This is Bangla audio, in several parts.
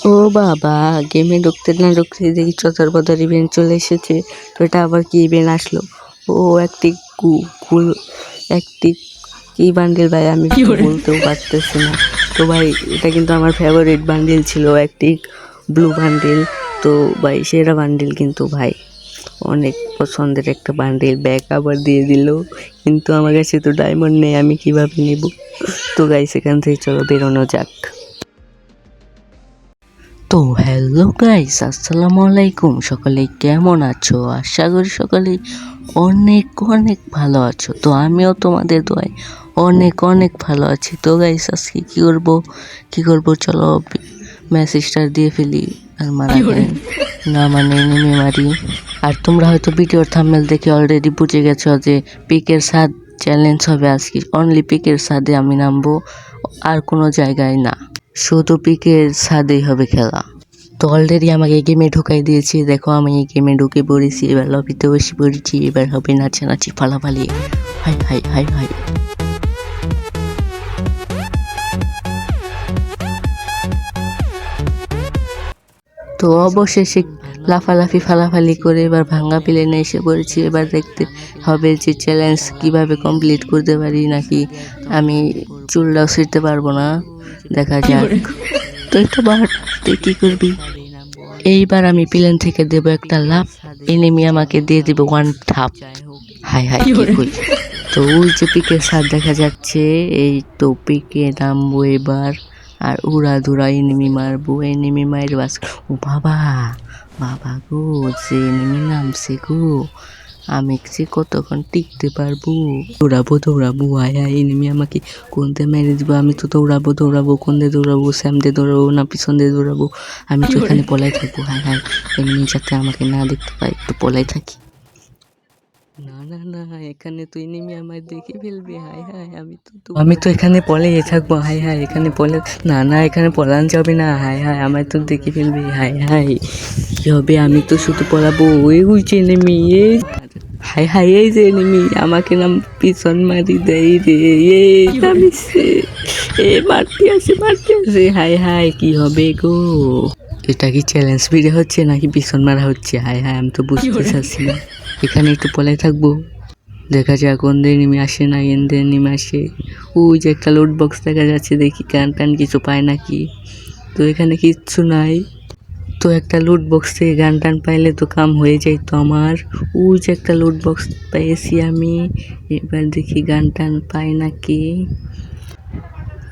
ও বাবা, গেমে ঢুকতে না ঢুকতে দেখি চতার পতার ইভেন্ট চলে এসেছে। তো এটা আবার কি ইভেন্ট আসলো? ও একটি একটি কি বান্ডিল ভাই, আমি বলতেও পারতেছি না। তো ভাই এটা কিন্তু আমার ফেভারিট বান্ডিল ছিল, একটি ব্লু বান্ডিল। তো ভাই সেরা বান্ডিল কিন্তু ভাই, অনেক পছন্দের একটা বান্ডিল। ব্যাগ আবার দিয়ে দিল, কিন্তু আমার কাছে তো ডায়মন্ড নেই, আমি কিভাবে নেব? তো গাইস এখান থেকে চলো বেরোনো যাক। তো হ্যালো গাইস, আসসালামু আলাইকুম। সকলে কেমন আছো? আশা করি সকলেই অনেক অনেক ভালো আছো। তো আমিও তোমাদের দোয়ায় অনেক অনেক ভালো আছি। তো গাইস আজকে কি করব চলো মেসেজটা দিয়ে ফেলি আর মারা না মানে নেমে মারি। আর তোমরা হয়তো ভিডিওর থাম্বনেল দেখে অলরেডি বুঝে গেছো যে পিকের ছাদ চ্যালেঞ্জ হবে আজকে। অনলি পিকের ছাদে আমি নামবো, আর কোনো জায়গায় না, শুধু পিকের ছাদেই হবে খেলা। তো অলরেডি আমাকে এই গেমে ঢুকাই দিয়েছি, দেখো আমি এই গেমে ঢুকে পড়েছি। এবার লবিতে বসে পড়েছি, এবার হবে নাচানাচি ফালাফালি। হাই হাই হাই হাই। তো অবশেষে লাফালাফি ফালাফালি করে এবার ভাঙ্গা প্লেনে এসে পড়েছি। এবার দেখতে হবে যে চ্যালেঞ্জ কিভাবে কমপ্লিট করতে পারি, নাকি আমি চুলটাও ছিঁড়তে পারবো না, দেখা যাক। তো এটা বার তুই কি করবি? এইবার আমি প্লেন থেকে দেব একটা লাফ, এনিমি আমাকে দিয়ে দিব ওয়ান থাপ। হাই হাই কি কই। তো ওই যে পিকের ছাদ দেখা যাচ্ছে, এই তো পিকে নামবো এবার, আর উড়া ধুরা এনিমি মারবো, এনিমি মায়ের বাস। ও বাবা বাবা গো, যে এনিমি নামছে গো, আমি যে কতক্ষণ টিকতে পারবো? দৌড়াবো হায় হায়, এনিমি আমাকে কোন দিয়ে মেরে দিব। আমি তো দৌড়াবো কোন দিয়ে দৌড়াবো? স্যাম দিয়ে দৌড়াবো না পিছন দিয়ে দৌড়াবো? আমি তো এখানে পলাই থাকবো। হায় হায়, এমনি যাতে আমাকে না দেখতে পাই একটু পলাই থাকি। না না না, এখানে তো এনিমি আমায় দেখে ফেলবে। হায় হায়, আমি তো এখানে পলাই থাকবো। হায় হায়, এখানে পলে না না, এখানে পলান যাবে না। হায় হায়, আমায় তো দেখে ফেলবে। হায় হায়, কি হবে? আমি তো শুধু পলাবো। ওই উঠছে এনিমি, এই হায় হায়, এই যে এনিমি আমাকে নাম পিছন মারি দেয় রে। এই নামিছে, মারতে আসে। হায় হায়, কি হবে গো? এটা কি চ্যালেঞ্জ ভিডিও হচ্ছে নাকি পিছন মারা হচ্ছে? হায় হায়, আমি তো বুঝতে চাচ্ছি না। এখানে একটু পলাই থাকবো, দেখা যাক কোন দিয়ে নেমে আসে না এন দিয়ে নেমে আসে। ওই যে একটা লোড বক্স দেখা যাচ্ছে, দেখি গান টান কিছু পায় নাকি। তো এখানে কিচ্ছু নাই। তো একটা লুট বক্স থেকে গান টান পাইলে তো কাম হয়ে যায় তো আমার। ওই যে একটা লুট বক্স পেয়েছি আমি, এবার দেখি গান টান পাই নাকি।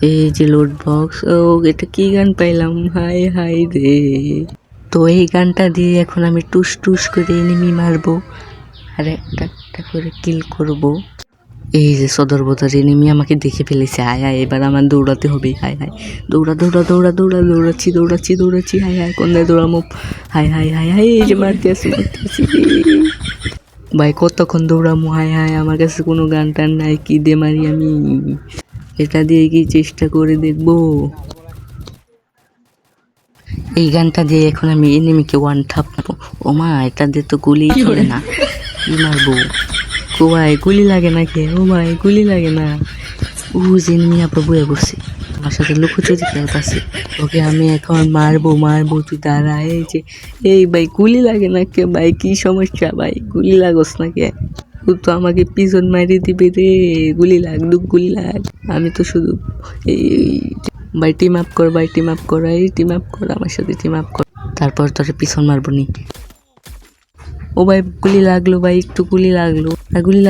এই যে লুট বক্স, ও এটা কি গান পাইলাম? হাই হাই রে। তো এই গানটা দিয়ে এখন আমি টুস টুস করে এনিমি মারবো, আর একটা একটা করে কিল করব। এই যে সদর বদর এনিমি আমাকে দেখে ফেলেছে। হায় হায়, এবার আমার দৌড়াতে হবে। হায় হায়, দৌড়াচ্ছি। হায় হায়, কোন দিকে দৌড়াবো? হায় হায় হায় হায়, এই যে মারতে আসি। ভাই কতক্ষণ দৌড়াবো? হায় হায়, আমার কাছে কোনো গান টান নাই, কি দিয়ে মারি আমি? এটা দিয়ে কি চেষ্টা করে দেখবো? এই গানটা দিয়ে এখন আমি এনিমিকে ওয়ান থাপ মারবো। ও মা, এটা দিয়ে তো গুলি চলে না, কি মারবো? ও ভাই গুলি লাগে না কে? ও ভাই গুলি লাগে না। ও যে এনিমি আবার বয়ে বসে আমার সাথে লুকোচুরি খেলতেছে। ওকে আমি এখন মারবো, তুই দাঁড়া। এই যে এই ভাই গুলি লাগে না কে? ভাই কি সমস্যা ভাই, গুলি লাগস না কে? ও তো আমাকে পিছন মারি দিবে রে। গুলি লাগ। আমি তো শুধু এই ভাই টিম আপ কর, আমার সাথে টিম আপ কর, তারপর তোর পিছন মারবো নি। ও ভাই গুলি লাগলো ভাই, একটু গুলি লাগলো। আর গুলি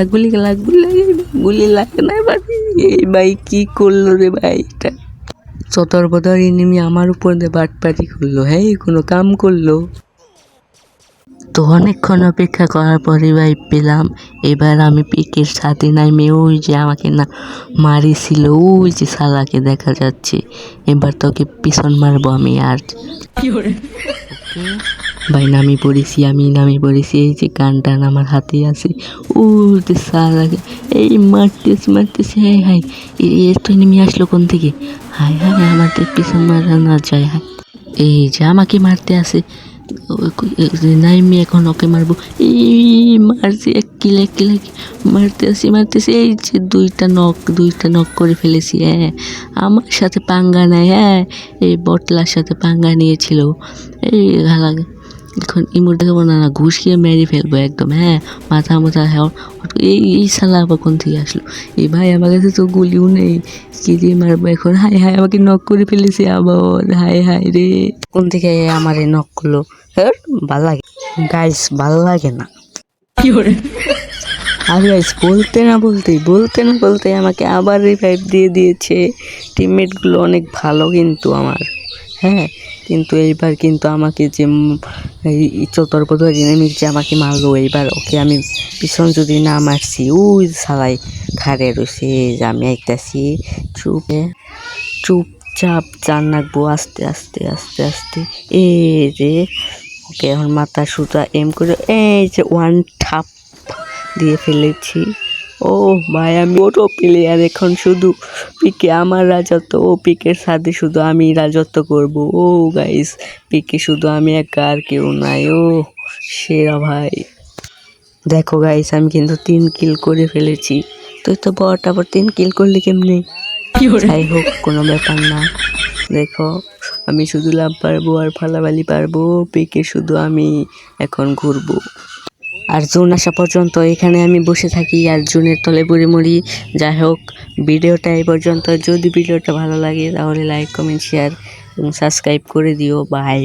লাগে না এবার। এই ভাই কি করলো রে ভাই? এটা চতর বদর এনিমি আমার উপর দিয়ে বাটপাটি করলো। হ্যাঁ, কোনো কাম করলো? তো অনেকক্ষণ অপেক্ষা করার পরে ভাই পেলাম। এবার আমি পিকের সাথে নাইমে, ওই যে আমাকে না মারিছিল, ওই যে শালাকে দেখা যাচ্ছে। এবার তোকে পিছন মারবো আমি। আর ভাই নামি পড়েছি। এই যে গান টান আমার হাতে আছে। ও যে শালাকে এই মারতেছে। হায় হায়, তো নেমে আসলো কোন থেকে? হায় হায়, আমাদের পিছন মারা না যায়। হায়, এই যে আমাকে মারতে আসে। নাইমি এখন ওকে মারবো। এই মারছি, এক কিল মারতেছি। এই যে দুইটা নক করে ফেলেছি। হ্যাঁ, আমার সাথে পাঙ্গা নাই। হ্যাঁ, এই বটলার সাথে পাঙ্গা নিয়েছিল। এই ঘালা এখন ইমোট দেখাবো না, ঘুষ খেয়ে মেরে ফেলবো একদম। হ্যাঁ, মাথা এই শালা আবার কোন থেকে আসলো? এই ভাই আমার কাছে তো গুলিও নেই, কি দিয়ে মারবো এখন? হায় আমাকে নক করে ফেলেছে আবার। হায় রে, কোন থেকে আমারে নক করলো? হ্যাঁ, ভাল লাগে গাইস, ভাল লাগে না। আর গাইস বলতে না বলতে আমাকে আবার রিভাইভ দিয়ে দিয়েছে। টিমমেটগুলো অনেক ভালো কিন্তু আমার। হ্যাঁ, কিন্তু এইবার কিন্তু আমাকে যে এই চতর্পদা জিনিস যে আমাকে মারলো, এইবার ওকে আমি পিছন যদি না মারছি, ওই সালাই খাড়ে রয়েছে যে আমি আইতাছি। চুপচাপ চান রাখবো, আস্তে এই যে ওকে এখন মাথা সুতা এম করে এই যে ওয়ান ঠাপ দিয়ে ফেলেছি। ও ভাই, আমি ওটো প্লেয়ার, এখন শুধু পিকে আমার রাজত্ব। ও পিকের সাথে শুধু আমি রাজত্ব করব। ও গাইস, পিকে শুধু আমি একা, আর কেউ নাই। ও সেরা ভাই। দেখো গাইস, আমি কিন্তু 3 কিল করে ফেলেছি। তুই তো বট, আবার 3 কিল করলি কেমনে? যাই হোক, কোনো ব্যাপার না। দেখো, আমি শুধু লাভ পারবো আর ফালাফালি পারবো। পিকে শুধু আমি এখন ঘুরবো। আর জোন আসা পর্যন্ত এখানে আমি বসে থাকি আর জোনের তলে পড়ে মরি। যাই হোক, ভিডিওটা এই পর্যন্ত। যদি ভিডিওটা ভালো লাগে তাহলে লাইক, কমেন্ট, শেয়ার এবং সাবস্ক্রাইব করে দিও। বাই।